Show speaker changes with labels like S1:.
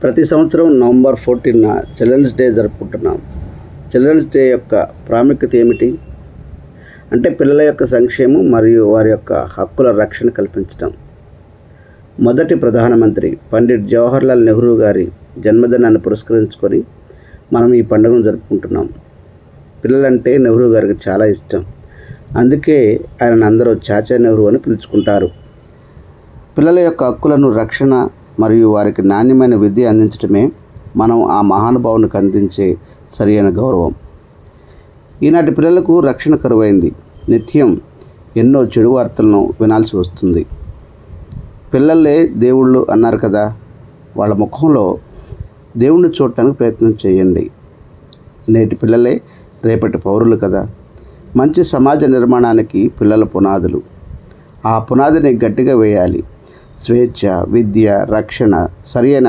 S1: ప్రతి సంవత్సరం November 14న children's day జరుపుకుంటున్నాం. చిల్డ్రన్స్ డే యొక్క ప్రాముఖ్యత ఏమిటి అంటే పిల్లల యొక్క సంక్షేమం మరియు వారి యొక్క హక్కుల రక్షణ కల్పించడం. మొదటి ప్రధానమంత్రి పండిట్ జవహర్లాల్ నెహ్రూ గారి జన్మదినాన్ని పురస్కరించుకొని మనం ఈ పండుగను జరుపుకుంటున్నాం. పిల్లలంటే నెహ్రూ గారికి చాలా ఇష్టం. అందుకే ఆయనను అందరూ చాచా నెహ్రూ అని పిలుచుకుంటారు. పిల్లల యొక్క హక్కులను రక్షణ మరియు వారికి నాణ్యమైన విద్య అందించడమే మనం ఆ మహానుభావునికి అందించే సరైన గౌరవం. ఈనాటి పిల్లలకు రక్షణ కరువైంది. నిత్యం ఎన్నో చెడు వార్తలను వినాల్సి వస్తుంది. పిల్లలే దేవుళ్ళు అన్నారు కదా, వాళ్ళ ముఖంలో దేవుణ్ణి చూడటానికి ప్రయత్నం చేయండి. నేటి పిల్లలే రేపటి పౌరులు కదా. మంచి సమాజ నిర్మాణానికి పిల్లల పునాదులు. ఆ పునాదిని గట్టిగా వేయాలి. స్వేచ్ఛ, విద్య, రక్షణ, సరైన